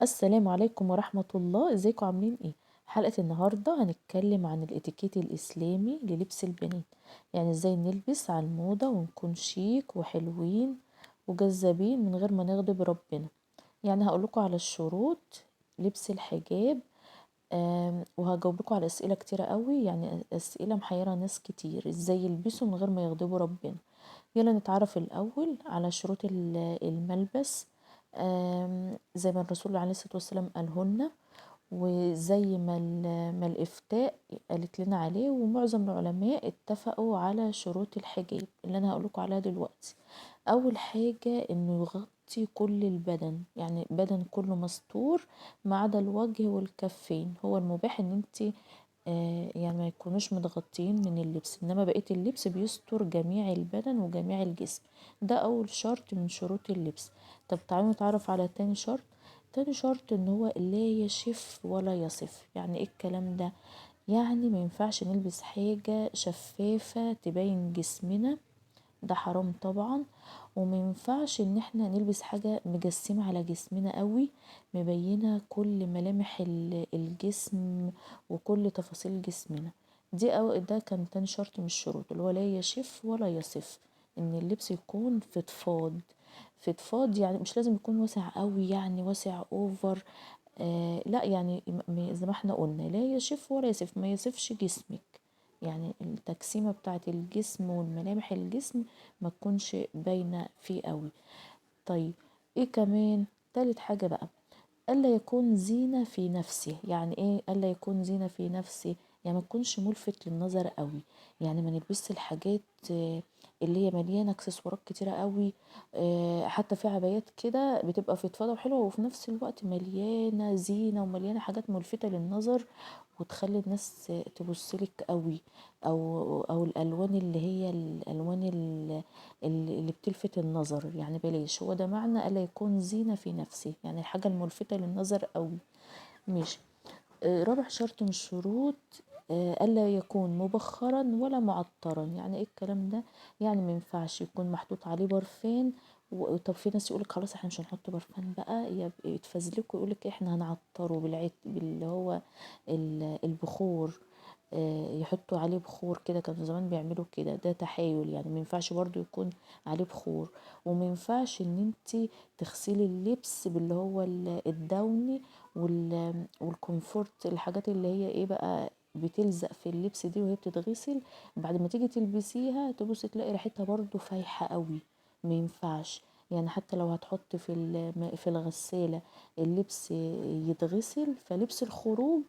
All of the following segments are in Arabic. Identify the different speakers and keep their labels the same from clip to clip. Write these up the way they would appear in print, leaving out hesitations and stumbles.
Speaker 1: السلام عليكم ورحمة الله، ازيكم عاملين ايه؟ حلقة النهاردة هنتكلم عن الاتيكيت الإسلامي للبس البنات. يعني ازاي نلبس على الموضة ونكون شيك وحلوين وجذابين من غير ما نغضب ربنا. يعني هقولكوا على الشروط لبس الحجاب. وهجاوب لكم على أسئلة كتيرة قوي، يعني أسئلة محيرة ناس كتير، ازاي يلبسوا من غير ما يغضبوا ربنا. يلا نتعرف الأول على شروط الملبس. زي ما الرسول عليه الصلاة والسلام قالهن، وزي ما الإفتاء قالت لنا عليه، ومعظم العلماء اتفقوا على شروط الحجاب اللي أنا هقولكوا عليها دلوقتي. أول حاجة إنه يغطي كل البدن، يعني بدن كله مستور ما عدا الوجه والكفين. هو المباح إن انتي يعني ما يكونوش متغطيين من اللبس، انما بقية اللبس بيستر جميع البدن وجميع الجسم. ده اول شرط من شروط اللبس. طب تعالوا نتعرف على تاني شرط. تاني شرط ان هو لا يشف ولا يصف. يعني ايه الكلام ده؟ يعني ما ينفعش نلبس حاجة شفافة تبين جسمنا، ده حرام طبعا. وما ينفعش ان احنا نلبس حاجة مجسمة على جسمنا قوي، مبينة كل ملامح الجسم وكل تفاصيل جسمنا. ده كان تاني شرط من الشروط، اللي هو لا يشف ولا يصف. ان اللبس يكون فضفاض. فضفاض يعني مش لازم يكون واسع قوي، يعني واسع اوفر. لا يعني زي ما احنا قلنا لا يشف ولا يصف، ما يصفش جسمك. يعني التجسيمة بتاعت الجسم والملامح الجسم ما تكونش باينة فيه قوي. طيب ايه كمان؟ تالت حاجة بقى، ألا يكون زينة في نفسه. يعني ايه ألا يكون زينة في نفسه؟ يعني ما تكونش ملفت للنظر قوي. يعني ما نلبسش الحاجات اللي هي مليانة اكسسوارات كتيرة قوي. حتى في عبايات كده بتبقى فضفاضة وحلوة، وفي نفس الوقت مليانة زينة ومليانة حاجات ملفتة للنظر، وتخلي الناس تبصلك قوي. او الالوان اللي هي الالوان اللي بتلفت النظر، يعني بلاش. هو ده معنى الا يكون زينة في نفسه، يعني الحاجة الملفتة للنظر قوي. ماشي. رابع شرط من الشروط، ألا يكون مبخرا ولا معطرا. يعني ايه الكلام ده؟ يعني ما ينفعش يكون محطوط عليه برفان. طب في ناس يقولك خلاص احنا مش هنحط برفان بقى، يتفزلكوا يقولك احنا هنعطره باللي هو البخور. يحطوا عليه بخور كده، كانوا زمان بيعملوا كده، ده تحايل. يعني ما ينفعش برضو يكون عليه بخور. وما ينفعش ان انت تغسلي اللبس باللي هو الدوني والكونفورت، الحاجات اللي هي ايه بقى بتلزق في اللبس دي وهي بتتغسل. بعد ما تيجي تلبسيها تبص تلاقي ريحتها برضو فايحة قوي. ما ينفعش. يعني حتى لو هتحط في الغسالة اللبس يتغسل، فلبس الخروج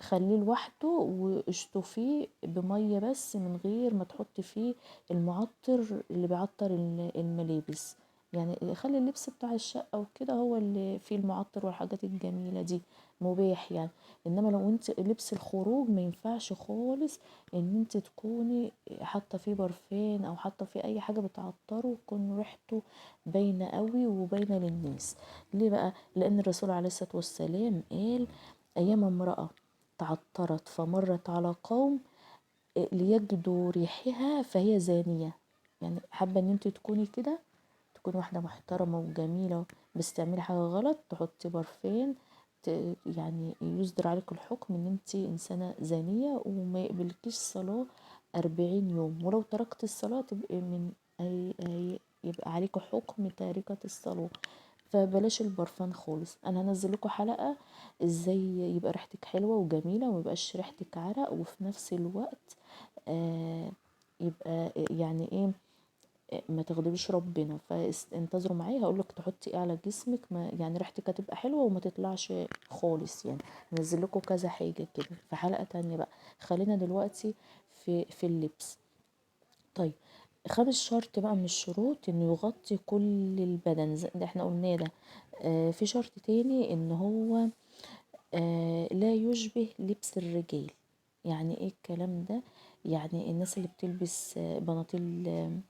Speaker 1: خليه لوحده واشطفيه بمية بس، من غير ما تحطي فيه المعطر اللي بيعطر الملابس. يعني خلي اللبس بتاع الشقة وكده هو اللي فيه المعطر والحاجات الجميلة دي، مباح يعني. انما لو انت لبس الخروج ما ينفعش خالص ان انت تكوني حاطه فيه برفان او حاطه فيه اي حاجه بتعطره وتكون ريحته باينه قوي وباينه للناس. ليه بقى؟ لان الرسول عليه الصلاه والسلام قال: ايام امراه تعطرت فمرت على قوم ليجدوا ريحها فهي زانيه. يعني حابه ان انت تكوني كده، تكون واحدة محترمة وجميلة، بس تعملي حاجة غلط تحطي برفان، يعني يصدر عليك الحكم ان انتي انسانة زانية وما يقبلكيش صلاة 40 يوم. ولو تركت الصلاة تبقى يبقى عليك حكم تاركة الصلاة. فبلاش البرفان خالص. انا هنزل لكم حلقة ازاي يبقى ريحتك حلوة وجميلة وميبقاش ريحتك عرق، وفي نفس الوقت آه يبقى يعني ايه، ما تغضبيش ربنا. فانتظروا معايا هقولك تحطي ايه على جسمك، ما يعني ريحتك هتبقى حلوه وما تطلعش خالص. يعني هنزل لكم كذا حاجه كده في حلقه تانية بقى. خلينا دلوقتي في اللبس. طيب خامس شرط بقى من الشروط انه يغطي كل البدن زي ده احنا قلناه ده. في شرط تاني ان هو لا يشبه لبس الرجال. يعني ايه الكلام ده؟ يعني الناس اللي بتلبس بناطيل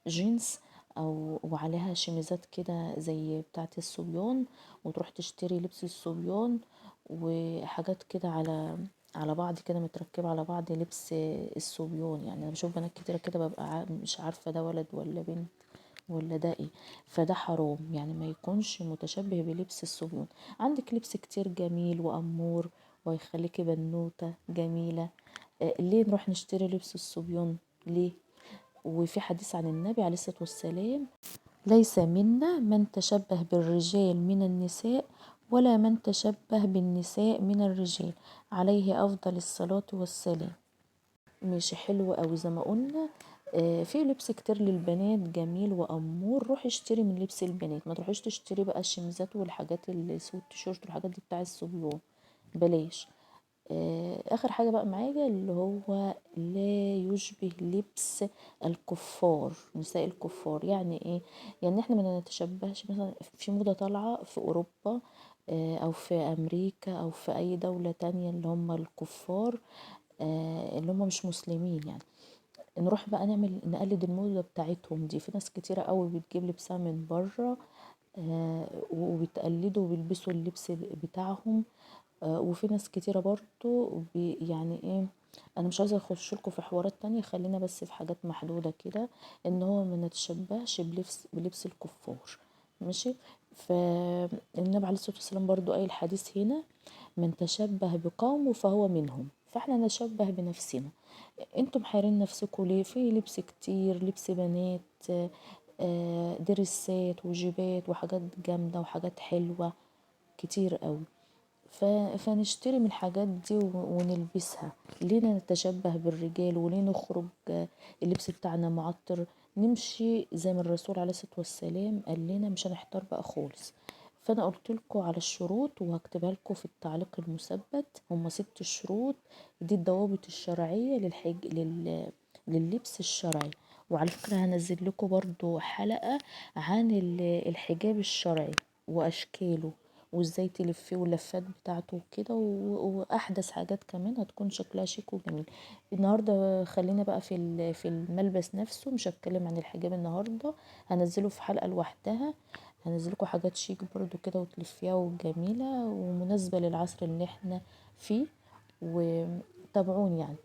Speaker 1: جينز او وعليها شميزات كده زي بتاعه الصبيان، وتروح تشتري لبس الصبيان وحاجات كده على بعض كده متركبة على بعض لبس الصبيان. يعني انا بشوف بنات كتيرة كده ببقى مش عارفة ده ولد ولا بنت. ولا ده ايه؟ فده حرام، يعني ما يكونش متشبه بلبس الصبيان. عندك لبس كتير جميل وأمور ويخليكي بنوتة جميلة، ليه نروح نشتري لبس الصبيان؟ ليه؟ وفي حديث عن النبي عليه الصلاة والسلام: ليس منا من تشبه بالرجال من النساء ولا من تشبه بالنساء من الرجال، عليه أفضل الصلاة والسلام. مش حلو قوي زي ما قلنا. في لبس كتير للبنات جميل وامور، روحي اشتري من لبس البنات، ما تروحيش تشتري بقى الشميزات والحاجات السويت تيشيرت والحاجات دي بتاع الصبيان، بلاش. اخر حاجة بقى معايا اللي هو لا يشبه لبس الكفار، نساء الكفار. يعني ايه؟ يعني احنا ما نتشبهش مثلا في موضة طالعة في اوروبا او في امريكا او في اي دولة تانية اللي هم الكفار، اللي هم مش مسلمين يعني، نروح بقى نقلد الموضة بتاعتهم دي. في ناس كتيرة قوي بتجيب لبسها من بره وبتقلدوا وبيلبسوا اللبس بتاعهم. وفي ناس كتيرة برضو يعني ايه، انا مش عايزة اخش لكم في حوارات تانية، خلينا بس في حاجات محدودة كده، ان هو ما نتشبهش بلبس الكفار. ماشي. فالنبي عليه الصلاة والسلام برضو قايل الحديث هنا: من تشبه بقوم فهو منهم. فاحنا نشبه بنفسنا. انتم محيرين نفسكم ليه؟ في لبس كتير، لبس بنات، دريسات وجيبات وحاجات جامدة وحاجات حلوة كتير قوي. فنشتري من الحاجات دي ونلبسها. لينا نتشبه بالرجال وليه نخرج اللبس بتاعنا معطر؟ نمشي زي ما الرسول عليه الصلاة والسلام قال لنا، مش هنحتار بقى خالص. فانا قلت لكم على الشروط وهكتبها لكم في التعليق المثبت، هم 6 شروط. دي الضوابط الشرعية لللبس الشرعي. وعلى فكرة هنزل لكم برضو حلقة عن الحجاب الشرعي واشكاله وازاي تلفيه واللفات بتاعته وكده، واحدث حاجات كمان هتكون شكلها شيك وجميل. النهارده خلينا بقى في الملبس نفسه، مش هتكلم عن الحجاب النهارده، هنزله في حلقة لوحدها. هنزلكوا حاجات شيك برضو كده وتلفيها وجميلة ومناسبة للعصر اللي احنا فيه. وتابعوني يعني.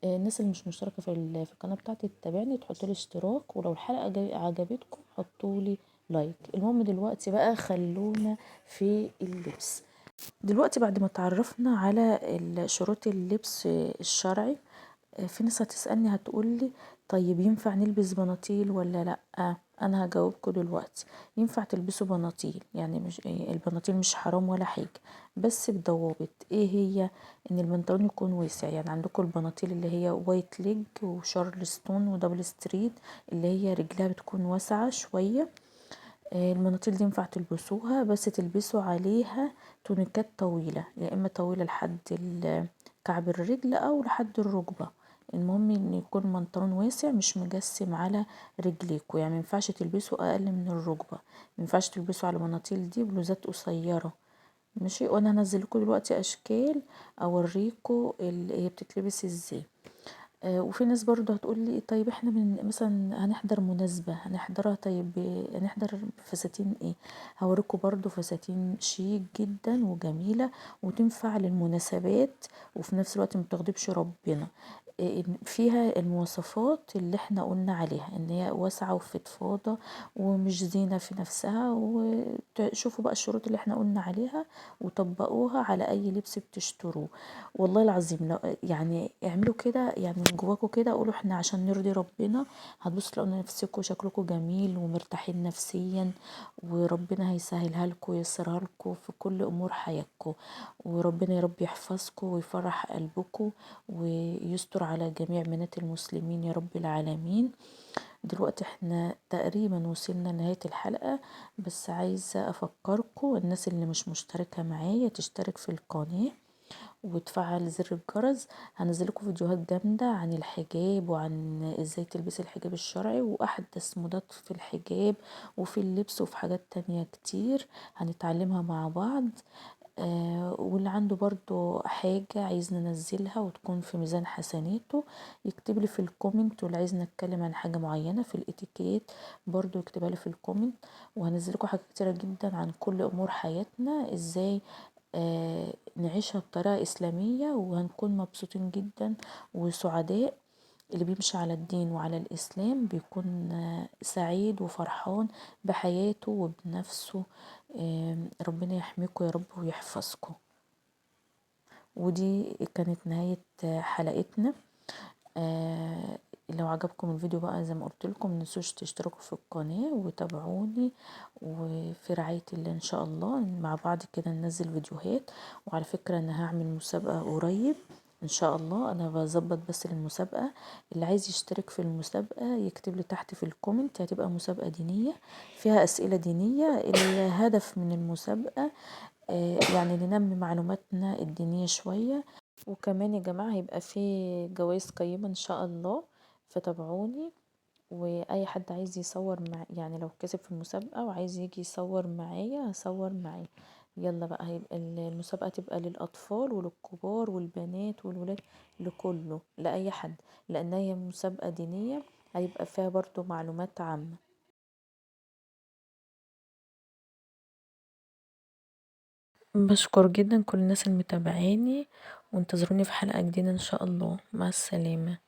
Speaker 1: الناس اللي مش مشتركة في القناة بتاعتي تتابعني، تحطولي اشتراك، ولو الحلقة عجبتكم حطولي لايك. المهم دلوقتي بقى خلونا في اللبس. دلوقتي بعد ما تعرفنا على شروط اللبس الشرعي، في ناس هتسألني هتقولي: طيب ينفع نلبس بناطيل ولا لأ؟ انا هجاوبكم دلوقتي. ينفع تلبسوا بناطيل، يعني مش البناطيل مش حرام ولا حاجة، بس بضوابط. ايه هي؟ ان البنطلون يكون واسع، يعني عندكم البناطيل اللي هي وايت ليج وشارلستون ودبل ستريت، اللي هي رجلها بتكون واسعة شوية. المناطيل دي ينفع تلبسوها، بس تلبسوا عليها تونيكات طويلة، يا اما طويلة لحد كعب الرجل او لحد الركبة. المهم ان يكون بنطلون واسع مش مجسم على رجليكوا، يعني مينفعش تلبسوا اقل من الركبة. مينفعش تلبسوا على المناطيل دي بلوزات قصيرة. ماشي. وانا هنزلكوا دلوقتي اشكال اوريكوا هي بتتلبس ازاي. وفي ناس برضه هتقولي: طيب احنا من مثلا هنحضر مناسبة هنحضرها، طيب هنحضر فساتين ايه؟ هوريكم برضه فساتين شيك جدا وجميلة وتنفع للمناسبات، وفي نفس الوقت متغضبش ربنا. فيها المواصفات اللي احنا قلنا عليها، ان هي واسعة وفضفاضة ومش زينة في نفسها. وشوفوا بقى الشروط اللي احنا قلنا عليها وطبقوها على اي لبس بتشتروه. والله العظيم لو يعني اعملوا كده، يعني من جواكوا كده قولوا: احنا عشان نرضي ربنا. هتبصوا تلاقوا نفسكوا شكلكوا جميل ومرتاحين نفسيا، وربنا هيسهلها لكم وييسرها لكم في كل امور حياتكم. وربنا يا رب يحفظكم ويفرح قلبكم ويستر على جميع بنات المسلمين يا رب العالمين. دلوقتي احنا تقريبا وصلنا لنهاية الحلقة، بس عايزة افكركم الناس اللي مش مشتركة معايا تشترك في القناة وتفعل زر الجرس. هنزلكوا فيديوهات جامدة عن الحجاب وعن ازاي تلبسي الحجاب الشرعي واحدث موضات في الحجاب وفي اللبس وفي حاجات تانية كتير هنتعلمها مع بعض. واللي عنده برضو حاجة عايز ننزلها وتكون في ميزان حسناته يكتب لي في الكومنت، واللي عايز نتكلم عن حاجة معينة في الاتيكيت برضو يكتبها لي في الكومنت. وهنزلكوا حاجات كتيرة جدا عن كل امور حياتنا، ازاي نعيشها بطريقة إسلامية وهنكون مبسوطين جدا وسعداء. اللي بيمشي على الدين وعلى الإسلام بيكون سعيد وفرحان بحياته وبنفسه. ربنا يحميكم يا رب ويحفظكم. ودي كانت نهاية حلقتنا. لو عجبكم الفيديو بقى زي ما قلت لكم متنسوش تشتركوا في القناة وتابعوني، وفي رعاية الله ان شاء الله مع بعض كده ننزل فيديوهات. وعلى فكرة انا هعمل مسابقة قريب ان شاء الله، انا بظبط بس المسابقة. اللي عايز يشترك في المسابقة يكتب لي تحت في الكومنت. هتبقى مسابقة دينية فيها اسئلة دينية. الهدف من المسابقة يعني ننمي معلوماتنا الدينية شوية. وكمان يا جماعة هيبقى فيه جوائز قيمة ان شاء الله، فتابعوني. واي حد عايز يصور مع، يعني لو كسب في المسابقة وعايز يجي يصور معايا هصور معاه. يلا بقى، هيبقى المسابقة تبقى للأطفال وللكبار والبنات والولاد، لكله لأي حد، لأن هي مسابقة دينية هيبقى فيها برضو معلومات عامة. بشكر جدا كل الناس المتابعاني، وانتظروني في حلقة جديدة ان شاء الله. مع السلامة.